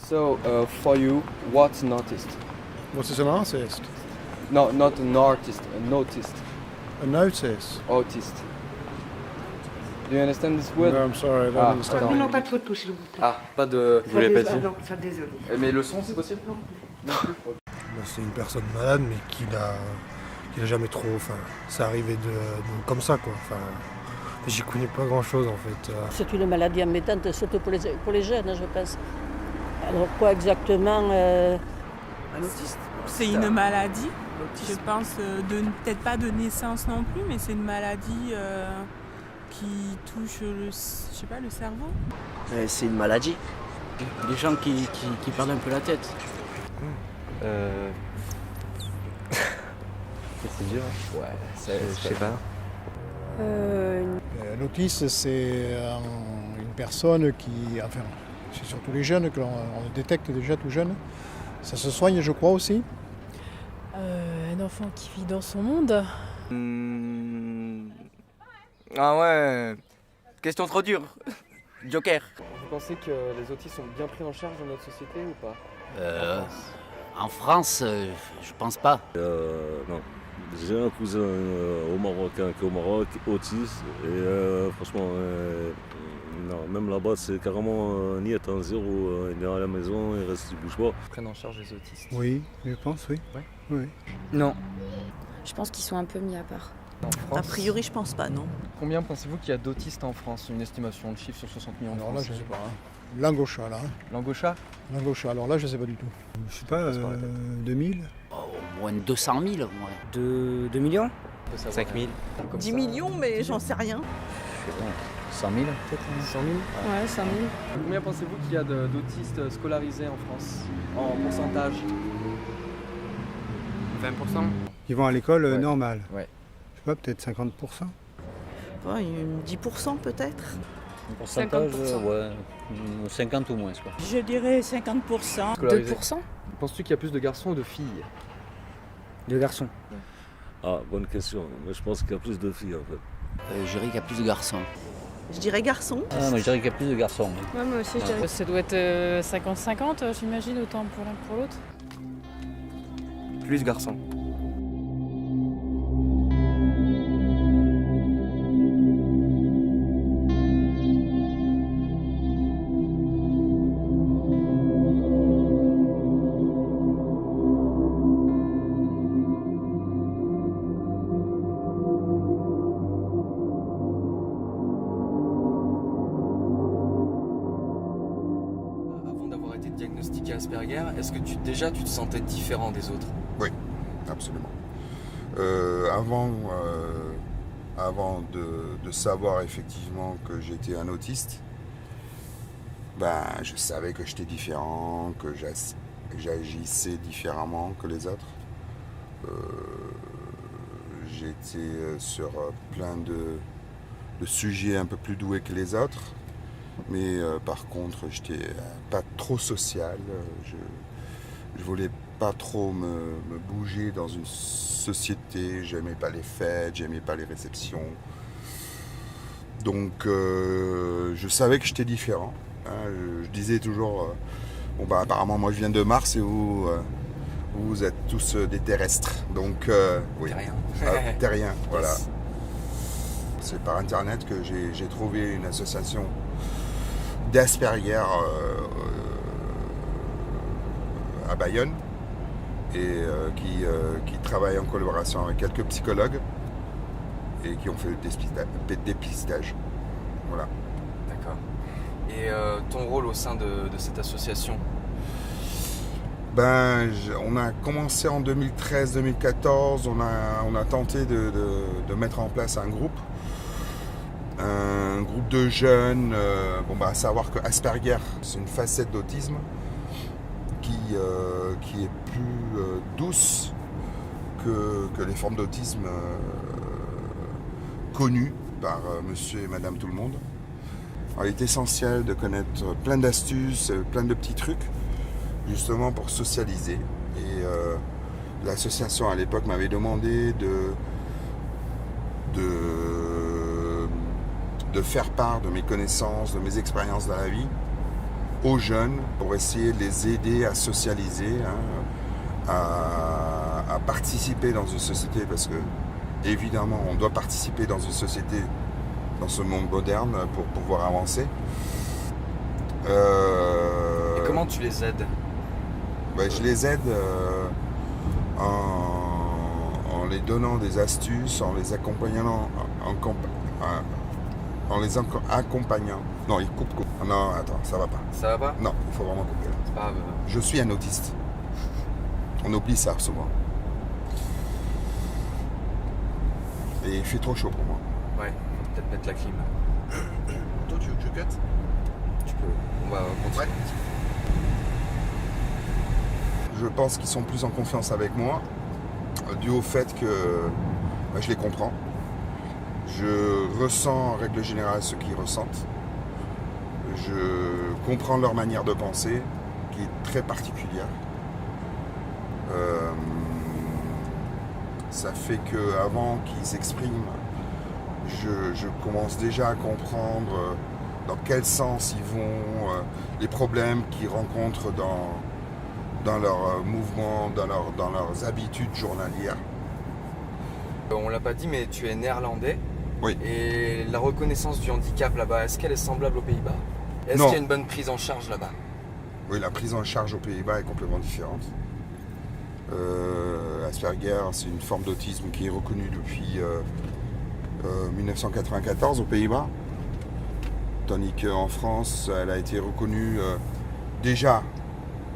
So, for you, what's an artist? What is an artist? No, not an artist, an autist. A notice? Autist. Do you understand this word? No, I'm sorry, I don't understand. attends. Non, pas de photo, s'il vous plaît. Ah, pas de... Vous Ça, voulez pas désolé. dire Non, ça, désolé. Mais le son, c'est possible? Non plus. C'est une personne malade, mais qui n'a jamais trop... Enfin, c'est arrivé comme ça, quoi. Enfin, j'y connais pas grand-chose, en fait. C'est une maladie embêtante, surtout pour les jeunes, je pense. Alors quoi exactement Un autiste? C'est une maladie, je pense, peut-être pas de naissance non plus, mais c'est une maladie qui touche le cerveau. C'est une maladie. Des gens qui perdent un peu la tête. C'est dur. Ouais, je sais pas. Un autiste, c'est une personne qui... Enfin, c'est surtout les jeunes que l'on détecte déjà tout jeune. Ça se soigne, je crois, aussi. Un enfant qui vit dans son monde. Ah ouais, question trop dure. Joker. Vous pensez que les autistes sont bien pris en charge dans notre société ou pas? En France, je pense pas. Non. J'ai un cousin au Maroc, qui est au Maroc, autiste, et franchement, non, même là-bas, c'est carrément niet, hein, zéro. Il est à la maison, il reste, il bouge pas. Ils prennent en charge les autistes. Oui, je pense, oui. Ouais. Oui. Non. Je pense qu'ils sont un peu mis à part. En France, A priori, je pense pas, non. combien pensez-vous qu'il y a d'autistes en France? Une estimation, le chiffre sur 60 millions de Alors là, Français. je sais pas. Langocha, là. Langosha? Langocha, alors là, je sais pas du tout. Je sais pas, 2000? Au moins 200 000. Ouais. 2 millions 5 000. 10 millions, mais j'en sais rien. 100 000 peut-être. 100 000? Ouais, 5 000. Combien pensez-vous qu'il y a d'autistes scolarisés en France? En pourcentage? 20%. Ils vont à l'école Ouais. normale. Ouais. Je sais pas, peut-être 50%. Ouais, 10% peut-être. Un pourcentage, 50%. ouais, 50 ou moins. Quoi. Je dirais 50%. Scolarisés. 2%. Penses-tu qu'il y a plus de garçons ou de filles? De garçons. Ah, bonne question. Mais je pense qu'il y a plus de filles, en fait. Je dirais qu'il y a plus de garçons. Je dirais garçon. Ah, moi je dirais qu'il y a plus de garçons. Ouais, moi aussi, je dirais. Ça doit être 50-50, j'imagine, autant pour l'un que pour l'autre. Plus garçons. Avant d'avoir été diagnostiqué Asperger, est-ce que tu te sentais différent des autres? Absolument. Avant de savoir effectivement que j'étais un autiste, je savais que j'étais différent, que j'agissais différemment que les autres. J'étais sur plein de sujets un peu plus doués que les autres, mais par contre, j'étais pas trop social. Je voulais pas trop me bouger dans une société, j'aimais pas les fêtes, j'aimais pas les réceptions. Donc je savais que j'étais différent. Hein, je disais toujours, apparemment moi je viens de Mars et vous êtes tous des terrestres. Donc oui, terriens, voilà. C'est par internet que j'ai trouvé une association d'Asperger à Bayonne, et qui travaille en collaboration avec quelques psychologues et qui ont fait le dépistage. Voilà. D'accord. Et ton rôle au sein de cette association? On a commencé en 2013-2014, on a tenté de mettre en place un groupe de jeunes, à savoir que Asperger, c'est une facette d'autisme qui est plus douce que les formes d'autisme connues par monsieur et madame tout le monde. Alors, il est essentiel de connaître plein d'astuces, plein de petits trucs, justement pour socialiser. Et l'association à l'époque m'avait demandé de faire part de mes connaissances, de mes expériences dans la vie, aux jeunes pour essayer de les aider à socialiser, à participer dans une société, parce que évidemment on doit participer dans une société, dans ce monde moderne pour pouvoir avancer. Et comment tu les aides? Je les aide en les donnant des astuces, en les accompagnant, accompagnant. Non, il coupe. Non, attends, ça va pas. Ça va pas? Non, il faut vraiment couper. C'est pas grave. Je suis un autiste. On oublie ça souvent. Et il fait trop chaud pour moi. Ouais, faut peut-être mettre la clim. Toi, tu veux que je cut? Tu peux. On va continuer. Ouais. Je pense qu'ils sont plus en confiance avec moi, dû au fait que je les comprends. Je ressens en règle générale ce qu'ils ressentent. Je comprends leur manière de penser, qui est très particulière. Ça fait qu'avant qu'ils s'expriment, je commence déjà à comprendre dans quel sens ils vont, les problèmes qu'ils rencontrent dans leurs mouvements, dans leurs habitudes journalières. On l'a pas dit, mais tu es néerlandais. Oui. Et la reconnaissance du handicap là-bas, est-ce qu'elle est semblable aux Pays-Bas? Est-ce Non. qu'il y a une bonne prise en charge là-bas? Oui, la prise en charge aux Pays-Bas est complètement différente. Asperger, c'est une forme d'autisme qui est reconnue depuis 1994 aux Pays-Bas. Tandis qu'en France, elle a été reconnue déjà,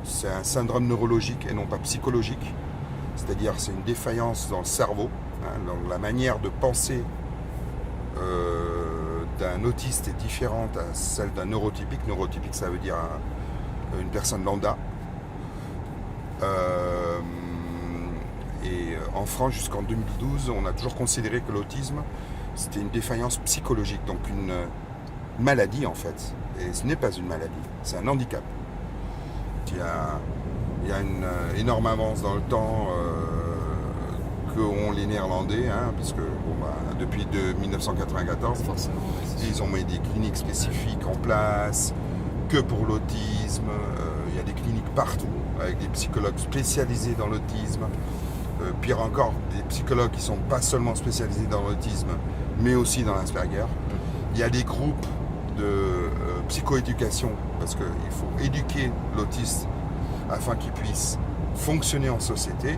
c'est un syndrome neurologique et non pas psychologique. C'est-à-dire c'est une défaillance dans le cerveau, dans la manière de penser d'un autiste est différente à celle d'un neurotypique. Neurotypique, ça veut dire une personne lambda. Et en France, jusqu'en 2012, on a toujours considéré que l'autisme, c'était une défaillance psychologique, donc une maladie en fait. Et ce n'est pas une maladie, c'est un handicap. Il y a une énorme avance dans le temps qu'ont les Néerlandais, puisque depuis 1994, Forcément, ouais, ils ont mis des cliniques spécifiques en place, que pour l'autisme. Il y a des cliniques partout, avec des psychologues spécialisés dans l'autisme. Pire encore, des psychologues qui ne sont pas seulement spécialisés dans l'autisme, mais aussi dans l'Asperger. Il y a des groupes de psychoéducation, parce qu'il faut éduquer l'autiste afin qu'il puisse fonctionner en société.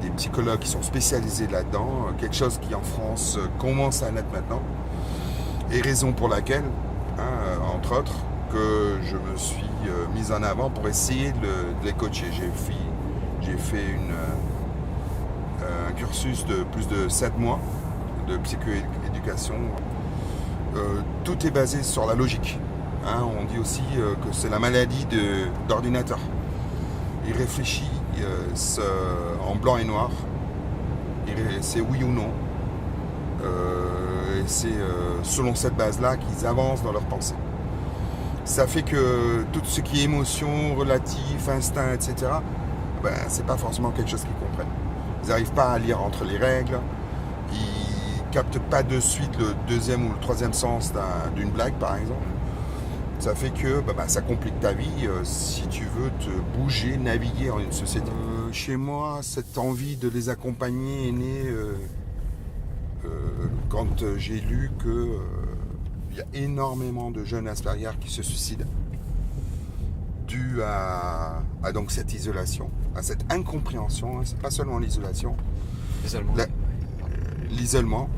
Des psychologues qui sont spécialisés là-dedans, quelque chose qui en France commence à naître maintenant, et raison pour laquelle, entre autres, que je me suis mis en avant pour essayer de les coacher. J'ai fait un cursus de plus de 7 mois de psychoéducation. Tout est basé sur la logique. On dit aussi que c'est la maladie d'ordinateur. Il réfléchit en blanc et noir. C'est oui ou non. Et c'est selon cette base-là qu'ils avancent dans leur pensée. Ça fait que tout ce qui est émotion, relatif, instinct, etc., c'est pas forcément quelque chose qu'ils comprennent. Ils n'arrivent pas à lire entre les règles. Ils captent pas de suite le deuxième ou le troisième sens d'une blague, par exemple. Ça fait que ça complique ta vie si tu veux te bouger, naviguer en une société. Chez moi, cette envie de les accompagner est née quand j'ai lu qu'il y a énormément de jeunes Asperger qui se suicident dû à donc cette isolation, à cette incompréhension. C'est pas seulement l'isolation. L'isolement.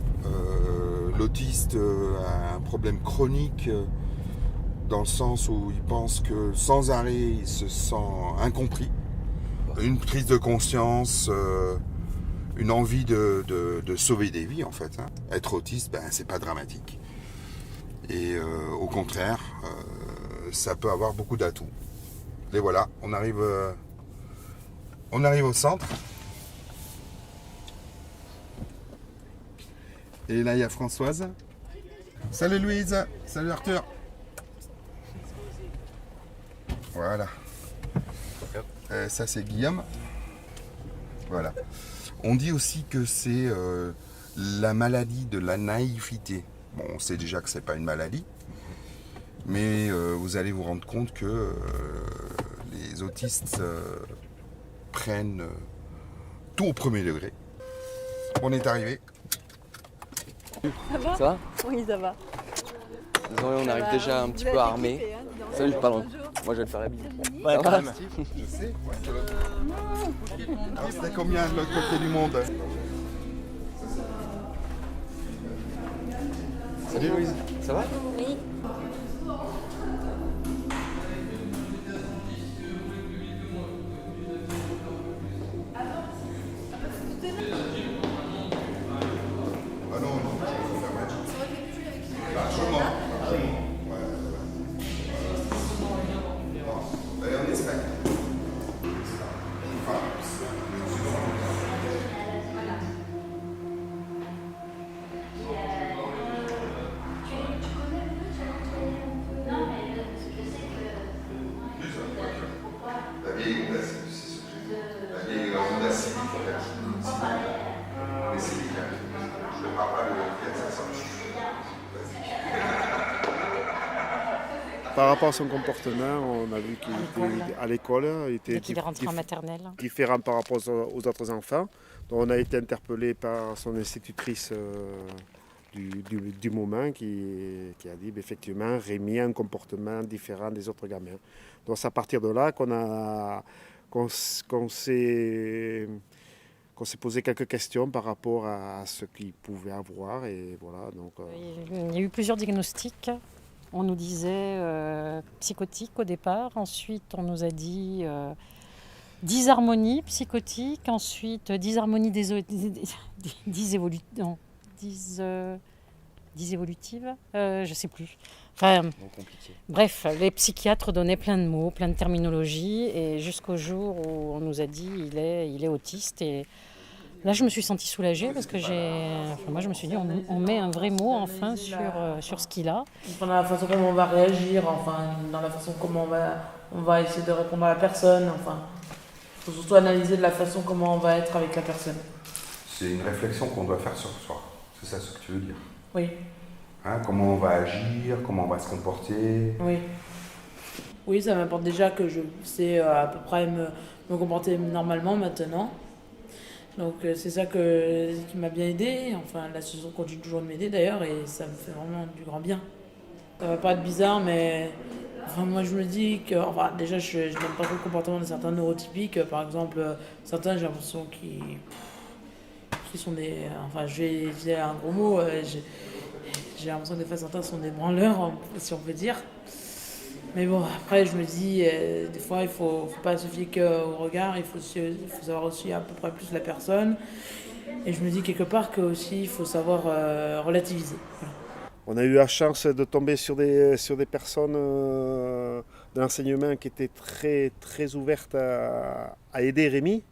L'autiste a un problème chronique dans le sens où il pense que sans arrêt, il se sent incompris. Une prise de conscience, une envie de sauver des vies en fait. Être autiste, c'est pas dramatique. Et au contraire, ça peut avoir beaucoup d'atouts. Et voilà, on arrive au centre. Et là, il y a Françoise. Salut Louise, salut Arthur. Voilà. Ça, c'est Guillaume. Voilà. On dit aussi que c'est la maladie de la naïveté. Bon, on sait déjà que c'est pas une maladie. Mais vous allez vous rendre compte que les autistes prennent tout au premier degré. On est arrivé. Ça va? Ça va? Oui, ça va. Désolé, on arrive déjà un petit peu armés. Salut, pardon. Moi, je vais te faire la bise. Ouais, Ça quand va même. Je sais. Alors c'était combien de l'autre côté du monde? Salut Louise, ça va? Oui. Ah non, non, je vais faire match. Largement. Allez, en Espagne. La vieille onde acide, c'est ce que j'ai dit. La vieille onde acide, il faut faire. Mais c'est nickel. Je ne parle pas de Fiat 500. Par rapport à son comportement, on a vu qu'il était à l'école, il était Dès qu'il est rentré en maternelle. différent par rapport aux autres enfants. Donc on a été interpellé par son institutrice du moment qui a dit effectivement Rémi a un comportement différent des autres gamins. Donc c'est à partir de là qu'on s'est posé quelques questions par rapport à ce qu'il pouvait avoir et voilà. Donc, Il y a eu plusieurs diagnostics. On nous disait psychotique au départ, ensuite on nous a dit dysharmonie psychotique, ensuite dysharmonie dysévolutive, je ne sais plus. Enfin, bref, les psychiatres donnaient plein de mots, plein de terminologie, et jusqu'au jour où on nous a dit il est autiste. Et là, je me suis sentie soulagée parce que moi, je me suis dit on met un vrai mot enfin sur ce qu'il a. Dans la façon comment on va réagir, enfin, dans la façon comment on va essayer de répondre à la personne, enfin, il faut surtout analyser de la façon comment on va être avec la personne. C'est une réflexion qu'on doit faire sur soi. C'est ça ce que tu veux dire? Oui. Hein, comment on va agir, comment on va se comporter? Oui. Oui, ça m'apporte déjà que je sais à peu près me comporter normalement maintenant. Donc c'est ça qui m'a bien aidé. Enfin, l'association continue toujours de m'aider d'ailleurs et ça me fait vraiment du grand bien. Ça va paraître bizarre, mais enfin, moi je me dis que enfin, déjà je n'aime pas trop le comportement de certains neurotypiques. Par exemple, certains j'ai l'impression qui sont des... Enfin, je vais utiliser un gros mot. J'ai l'impression que des fois certains sont des branleurs, si on peut dire. Mais bon, après, je me dis, des fois, il ne faut pas se fier qu'au regard, il faut savoir aussi à peu près plus la personne. Et je me dis quelque part qu'il faut savoir relativiser. Voilà. On a eu la chance de tomber sur des personnes de l'enseignement qui étaient très, très ouvertes à aider Rémi.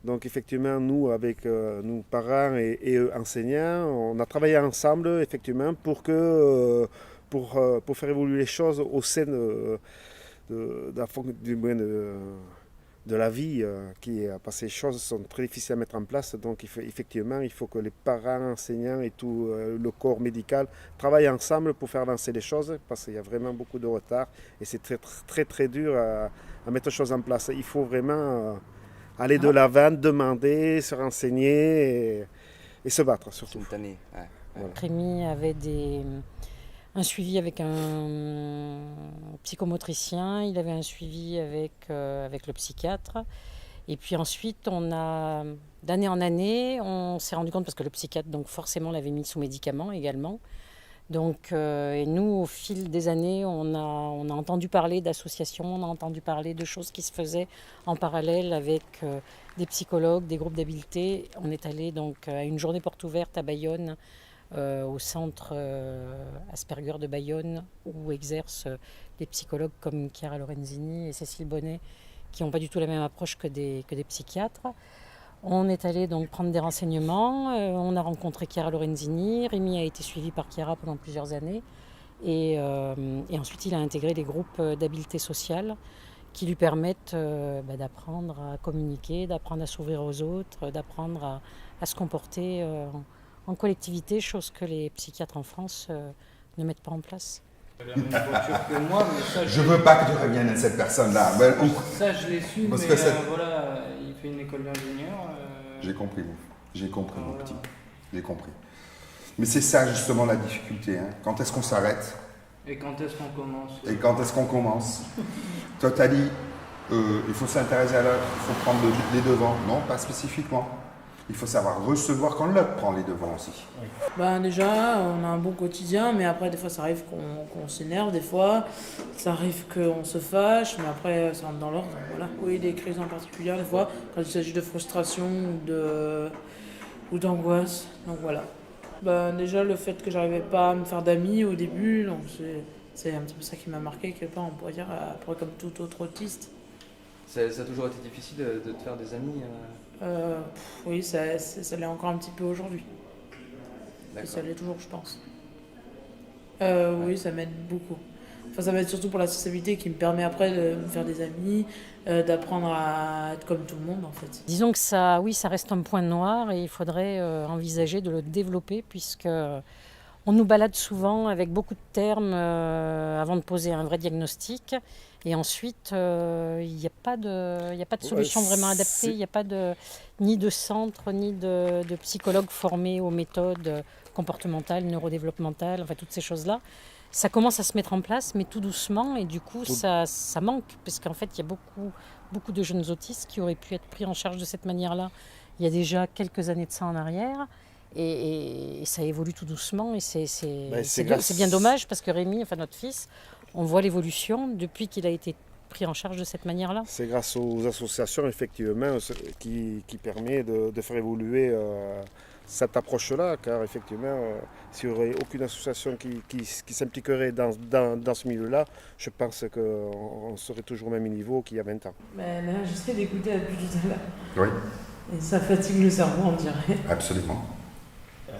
Donc effectivement, nous, avec nous parents et eux enseignants, on a travaillé ensemble effectivement pour faire évoluer les choses au sein de la vie, parce que ces choses sont très difficiles à mettre en place. Donc effectivement, il faut que les parents, enseignants et tout le corps médical travaillent ensemble pour faire avancer les choses, parce qu'il y a vraiment beaucoup de retard et c'est très, très, très dur à mettre les choses en place. Il faut vraiment aller de l'avant, demander, se renseigner et se battre surtout. Simultané, ouais. Voilà. Rémi avait un suivi avec un psychomotricien, il avait un suivi avec le psychiatre. Et puis ensuite, d'année en année, on s'est rendu compte, parce que le psychiatre donc forcément l'avait mis sous médicaments également. Donc, et nous, au fil des années, on a entendu parler d'associations, on a entendu parler de choses qui se faisaient en parallèle avec des psychologues, des groupes d'habileté. On est allé donc à une journée porte ouverte à Bayonne, au centre Asperger de Bayonne, où exercent des psychologues comme Chiara Lorenzini et Cécile Bonnet, qui n'ont pas du tout la même approche que des psychiatres. On est allé donc prendre des renseignements, on a rencontré Chiara Lorenzini, Rémi a été suivi par Chiara pendant plusieurs années et ensuite il a intégré des groupes d'habileté sociale qui lui permettent d'apprendre à communiquer, d'apprendre à s'ouvrir aux autres, d'apprendre à se comporter en collectivité, chose que les psychiatres en France ne mettent pas en place. La même voiture que moi, mais ça... Je veux pas que tu reviennes à cette personne-là. Ben, Ça, je l'ai su, Parce mais que c'est- voilà, il fait une école d'ingénieur. J'ai compris, j'ai compris, mon petit. J'ai compris. Mais c'est ça, justement, la difficulté. Hein. Quand est-ce qu'on s'arrête? Et quand est-ce qu'on commence? Et quand est-ce qu'on commence? Toi, tu as dit, il faut s'intéresser à l'autre, il faut prendre les devants. Non, pas spécifiquement. Il faut savoir recevoir quand l'autre prend les devants aussi. Ben déjà, on a un bon quotidien, mais après, des fois, ça arrive qu'on s'énerve, des fois. Ça arrive qu'on se fâche, mais après, ça rentre dans l'ordre. Voilà. Oui, des crises en particulier, des fois, quand il s'agit de frustration ou d'angoisse. Donc voilà. Ben, déjà, le fait que j'arrivais pas à me faire d'amis au début, donc c'est un petit peu ça qui m'a marqué, quelque part, on pourrait dire, après, comme tout autre autiste. Ça a toujours été difficile de te faire des amis Oui, ça l'est encore un petit peu aujourd'hui. Et D'accord. ça l'est toujours, je pense. Oui, ça m'aide beaucoup. Enfin, ça m'aide surtout pour la sociabilité qui me permet après de me faire des amis, d'apprendre à être comme tout le monde en fait. Disons que ça, oui, ça reste un point noir et il faudrait envisager de le développer puisque on nous balade souvent avec beaucoup de termes avant de poser un vrai diagnostic. Et ensuite, il n'y a pas de solution vraiment adaptée. Il n'y a pas ni de centre, ni de psychologue formé aux méthodes comportementales, neurodéveloppementales, enfin toutes ces choses-là. Ça commence à se mettre en place, mais tout doucement. Et du coup, ça manque, parce qu'en fait, il y a beaucoup de jeunes autistes qui auraient pu être pris en charge de cette manière-là il y a déjà quelques années de ça en arrière. Et ça évolue tout doucement. Et c'est bien dommage, parce que Rémi, enfin notre fils, on voit l'évolution depuis qu'il a été pris en charge de cette manière-là. C'est grâce aux associations, effectivement, qui permet de faire évoluer cette approche-là, car effectivement, s'il n'y aurait aucune association qui s'impliquerait dans ce milieu-là, je pense qu'on serait toujours au même niveau qu'il y a 20 ans. Mais là, j'essaie d'écouter depuis tout à l'heure. Oui. Et ça fatigue le cerveau, on dirait. Absolument.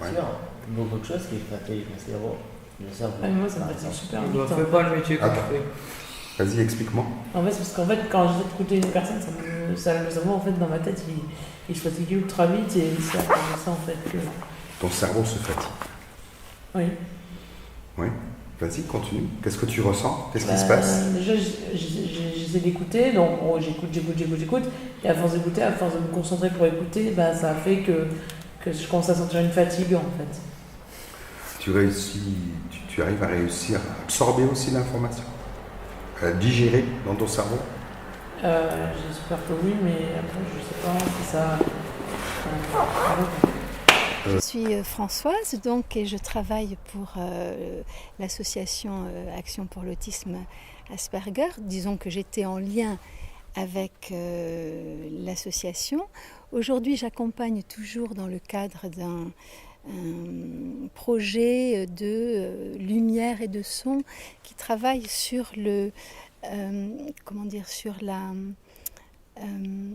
Bien sûr, beaucoup de choses qui fatiguent le cerveau. Moi, ça me fatigue super vite. On ne fait pas le métier qu'on fait. Vas-y, explique-moi. En fait, c'est parce qu'en fait, quand j'essaie d'écouter une personne, le cerveau, en fait, dans ma tête, il se fatigue ultra vite et c'est à cause de ça, en fait, que... Ton cerveau se fatigue. Oui. Oui. Vas-y, continue. Qu'est-ce que tu ressens? Qu'est-ce qui se passe? Déjà, j'essaie d'écouter, donc j'écoute. Et à force d'écouter, à force de me concentrer pour écouter, ça fait que je commence à sentir une fatigue, en fait. Tu arrives à réussir à absorber aussi l'information? À digérer dans ton cerveau? J'espère que oui, mais après, je sais pas si ça... Je suis Françoise et je travaille pour l'association Action pour l'autisme Asperger. Disons que j'étais en lien avec l'association. Aujourd'hui, j'accompagne toujours dans le cadre d'un projet de lumière et de son qui travaille sur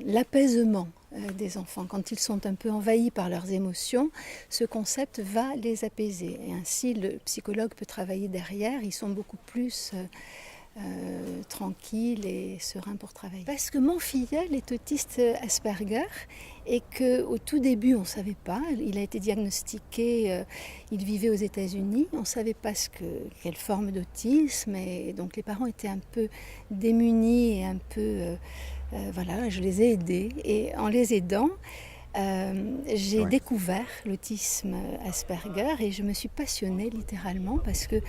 l'apaisement des enfants. Quand ils sont un peu envahis par leurs émotions, ce concept va les apaiser. Et ainsi, le psychologue peut travailler derrière. Ils sont beaucoup plus tranquilles et sereins pour travailler. Parce que mon filleul est autiste Asperger et qu'au tout début, on ne savait pas. Il a été diagnostiqué, il vivait aux États-Unis. On ne savait pas quelle forme d'autisme. Et donc les parents étaient un peu démunis et un peu... voilà, je les ai aidés. Et en les aidant, j'ai découvert l'autisme Asperger et je me suis passionnée littéralement parce que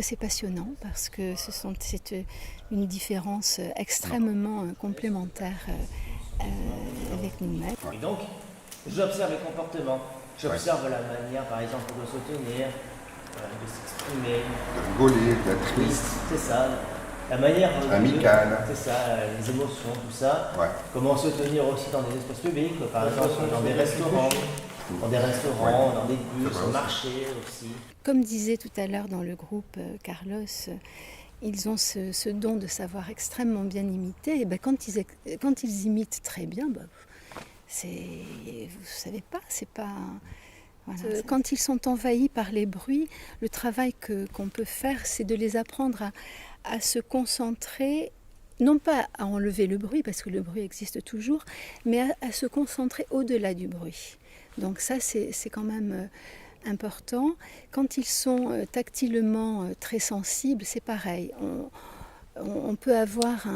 c'est passionnant, parce que c'est une différence extrêmement complémentaire avec nous-mêmes. Et donc, j'observe les comportements, j'observe la manière, par exemple, de se tenir, de s'exprimer. De rigoler, d'être triste. C'est ça. La manière amicale. C'est ça, les émotions, tout ça. Comment se tenir aussi dans des espaces publics, par exemple dans des restaurants. Dans des bus, au marché aussi. Comme disait tout à l'heure dans le groupe Carlos, ils ont ce don de savoir extrêmement bien imiter. Et quand ils imitent très bien, vous savez pas, c'est pas... Voilà. Quand ils sont envahis par les bruits, le travail qu'on peut faire, c'est de les apprendre à se concentrer, non pas à enlever le bruit, parce que le bruit existe toujours, mais à se concentrer au-delà du bruit. Donc ça, c'est quand même important. Quand ils sont tactilement très sensibles, c'est pareil. On peut avoir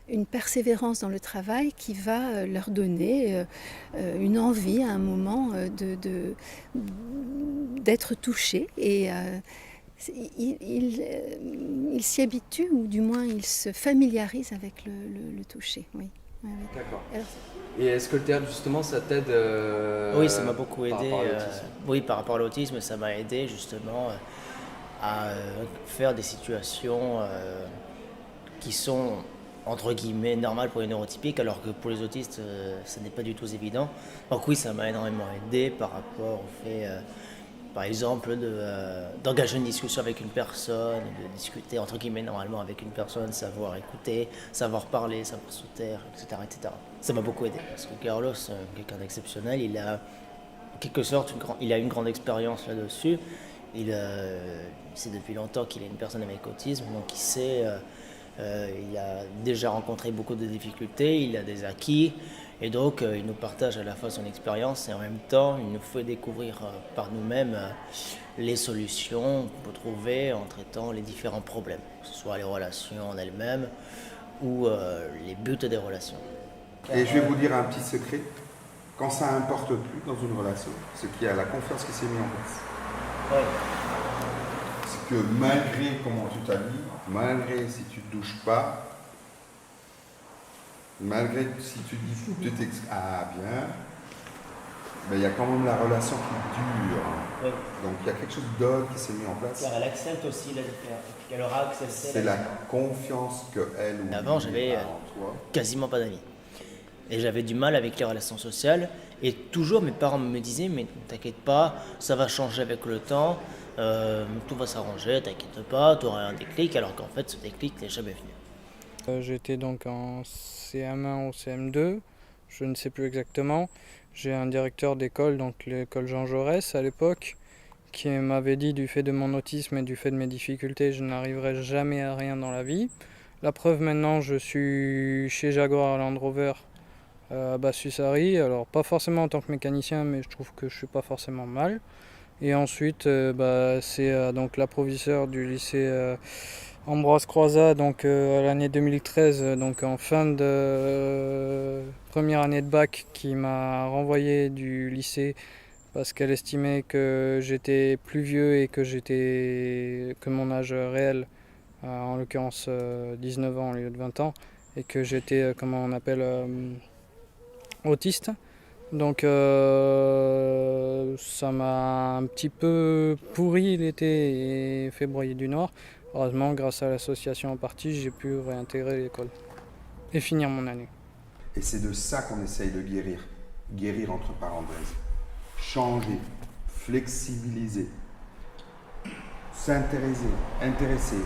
une persévérance dans le travail qui va leur donner une envie à un moment d'être touchés. Et ils s'y habituent, ou du moins ils se familiarisent avec le toucher. Oui. Ouais, ouais. D'accord. Alors, et est-ce que le théâtre, justement, ça t'aide Oui, ça m'a beaucoup aidé. par rapport à l'autisme Oui, par rapport à l'autisme, ça m'a aidé justement à faire des situations qui sont entre guillemets normales pour les neurotypiques, alors que pour les autistes, ça n'est pas du tout évident. Donc oui, ça m'a énormément aidé par rapport au fait, par exemple, d'engager une discussion avec une personne, de discuter entre guillemets normalement avec une personne, savoir écouter, savoir parler, savoir se taire, etc., etc. Ça m'a beaucoup aidé, parce que Carlos, quelqu'un d'exceptionnel, il a en quelque sorte il a une grande expérience là-dessus. Il sait depuis longtemps qu'il est une personne avec autisme, donc il sait, il a déjà rencontré beaucoup de difficultés, il a des acquis, et donc il nous partage à la fois son expérience et en même temps il nous fait découvrir par nous-mêmes les solutions qu'on peut trouver en traitant les différents problèmes, que ce soit les relations en elles-mêmes ou les buts des relations. Et je vais vous dire un petit secret, quand ça n'importe plus dans une relation, c'est qu'il y a la confiance qui s'est mise en place. Oui. C'est que malgré comment tu t'habilles, malgré si tu ne te douches pas, malgré si tu dis ah bien, mais il y a quand même la relation qui dure. Oui. Donc il y a quelque chose d'autre qui s'est mis en place. Elle accepte aussi la différence. Elle aura accepté. C'est la confiance qu'elle ou avant, j'avais quasiment pas d'amis. Et j'avais du mal avec les relations sociales. Et toujours, mes parents me disaient, mais t'inquiète pas, ça va changer avec le temps, tout va s'arranger, t'inquiète pas, t'auras un déclic, alors qu'en fait, ce déclic n'est jamais venu. J'étais donc en CM1 ou CM2, je ne sais plus exactement. J'ai un directeur d'école, donc l'école Jean Jaurès à l'époque, qui m'avait dit, du fait de mon autisme et du fait de mes difficultés, je n'arriverai jamais à rien dans la vie. La preuve, maintenant, je suis chez Jaguar Land Rover à Basse-Sussari, alors pas forcément en tant que mécanicien, mais je trouve que je suis pas forcément mal. Et ensuite, c'est donc l'approviseur du lycée Ambroise Croizat, donc à l'année 2013, donc en fin de première année de bac, qui m'a renvoyé du lycée parce qu'elle estimait que j'étais plus vieux et que mon âge réel, en l'occurrence 19 ans au lieu de 20 ans, et que j'étais, comment on appelle, autiste. Donc ça m'a un petit peu pourri l'été et fait broyer du noir. Heureusement, grâce à l'association en partie, j'ai pu réintégrer l'école et finir mon année. Et c'est de ça qu'on essaye de guérir. Guérir entre parenthèses. Changer, flexibiliser, intéresser,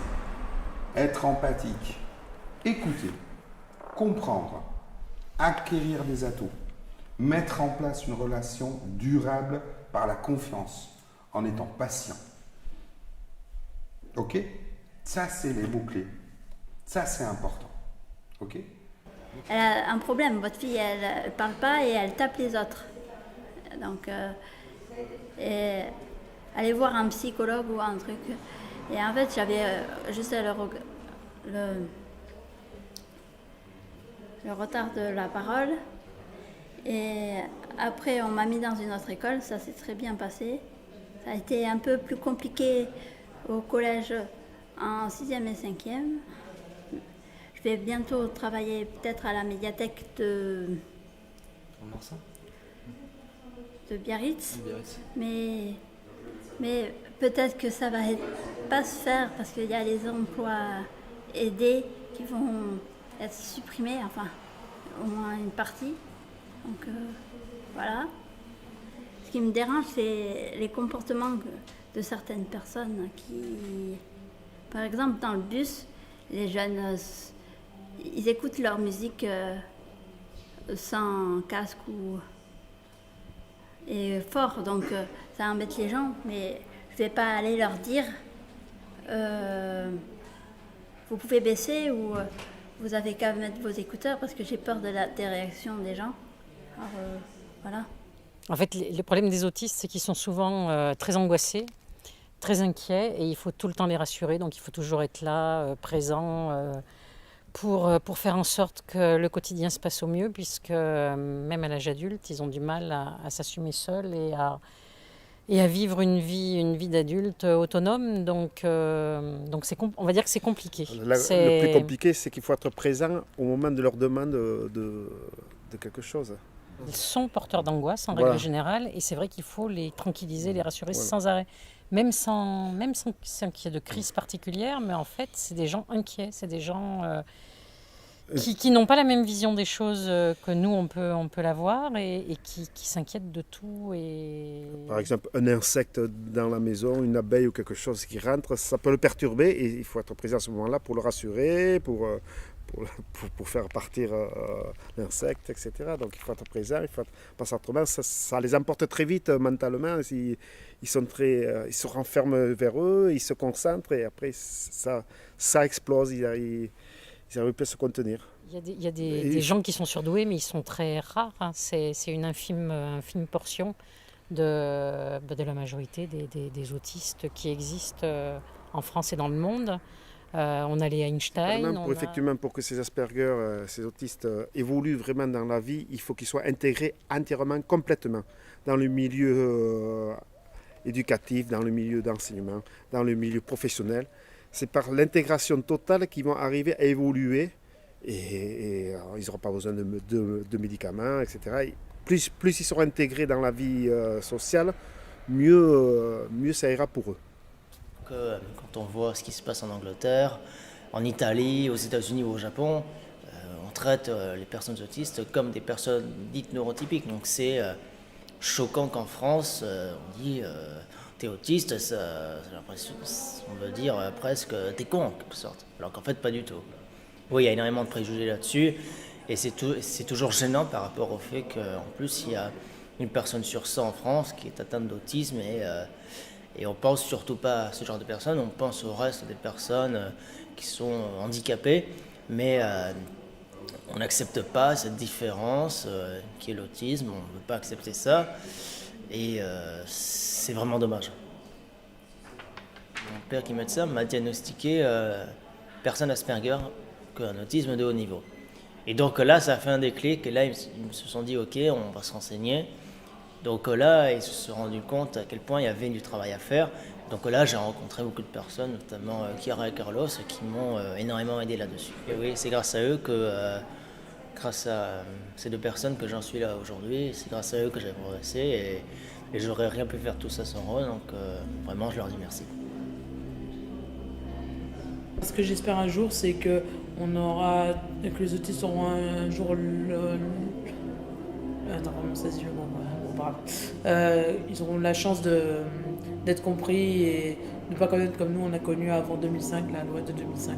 être empathique, écouter, comprendre, acquérir des atouts, mettre en place une relation durable par la confiance, en étant patient. Ok ? Ça, c'est les mots-clés. Ça, c'est important. Ok ? Elle a un problème, votre fille, elle ne parle pas et elle tape les autres. Donc, aller voir un psychologue ou un truc. Et en fait, j'avais juste le retard de la parole. Et après, on m'a mis dans une autre école, ça s'est très bien passé. Ça a été un peu plus compliqué au collège en 6e et 5e. Je vais bientôt travailler peut-être à la médiathèque de Biarritz. Mais peut-être que ça va pas se faire parce qu'il y a les emplois aidés qui vont être supprimés, enfin au moins une partie. Donc voilà. Ce qui me dérange, c'est les comportements de certaines personnes qui, par exemple, dans le bus, les jeunes, ils écoutent leur musique sans casque et fort, donc ça embête les gens, mais je ne vais pas aller leur dire vous pouvez baisser ou vous avez qu'à mettre vos écouteurs parce que j'ai peur des réactions des gens. Alors voilà. En fait, le problème des autistes, c'est qu'ils sont souvent très angoissés, très inquiets, et il faut tout le temps les rassurer. Donc il faut toujours être là, présent, pour faire en sorte que le quotidien se passe au mieux, puisque même à l'âge adulte, ils ont du mal à s'assumer seuls et à vivre une vie d'adulte autonome. Donc on va dire que c'est compliqué. Le plus compliqué, c'est qu'il faut être présent au moment de leur demande de quelque chose. Ils sont porteurs d'angoisse en règle générale, et c'est vrai qu'il faut les tranquilliser, les rassurer sans arrêt. Même sans qu'il y ait de crise particulière, mais en fait, c'est des gens inquiets, c'est des gens qui n'ont pas la même vision des choses que nous, on peut l'avoir, et qui s'inquiètent de tout. Par exemple, un insecte dans la maison, une abeille ou quelque chose qui rentre, ça peut le perturber, et il faut être présent à ce moment-là pour le rassurer, pour faire partir l'insecte, etc. Donc il faut être présent, il faut pas s'autrement. Ça les emporte très vite mentalement. Ils se renferment vers eux, ils se concentrent, et après ça explose. Ils n'arrivent plus à se contenir. Il y a des gens qui sont surdoués, mais ils sont très rares. Hein. C'est une infime portion de la majorité des autistes qui existent en France et dans le monde. On a les Einstein. Effectivement, pour que ces Asperger, ces autistes évoluent vraiment dans la vie, il faut qu'ils soient intégrés entièrement, complètement, dans le milieu éducatif, dans le milieu d'enseignement, dans le milieu professionnel. C'est par l'intégration totale qu'ils vont arriver à évoluer, et ils n'auront pas besoin de médicaments, etc. Plus ils seront intégrés dans la vie sociale, mieux ça ira pour eux. Quand on voit ce qui se passe en Angleterre, en Italie, aux États-Unis ou au Japon, on traite les personnes autistes comme des personnes dites neurotypiques. Donc c'est choquant qu'en France, on dit t'es autiste, on veut dire presque t'es con en quelque sorte. Alors qu'en fait pas du tout. Oui, il y a énormément de préjugés là-dessus, et c'est toujours gênant par rapport au fait qu'en plus il y a une personne sur 100 en France qui est atteinte d'autisme, et on pense surtout pas à ce genre de personnes, on pense au reste des personnes qui sont handicapées, mais on n'accepte pas cette différence qui est l'autisme, on ne veut pas accepter ça, et c'est vraiment dommage. Mon père qui est médecin m'a diagnostiqué personne Asperger, qu'un autisme de haut niveau. Et donc là, ça a fait un déclic, et là, ils se sont dit, ok, on va se renseigner. Donc là, ils se sont rendus compte à quel point il y avait du travail à faire. Donc là, j'ai rencontré beaucoup de personnes, notamment Chiara et Carlos, qui m'ont énormément aidé là-dessus. Et oui, c'est grâce à eux grâce à ces deux personnes que j'en suis là aujourd'hui. C'est grâce à eux que j'ai progressé, et j'aurais rien pu faire tout ça sans eux. Donc vraiment, je leur dis merci. Ce que j'espère un jour, c'est que les autistes auront un jour ils auront la chance d'être compris et de ne pas connaître comme nous on a connu avant 2005, la loi de 2005.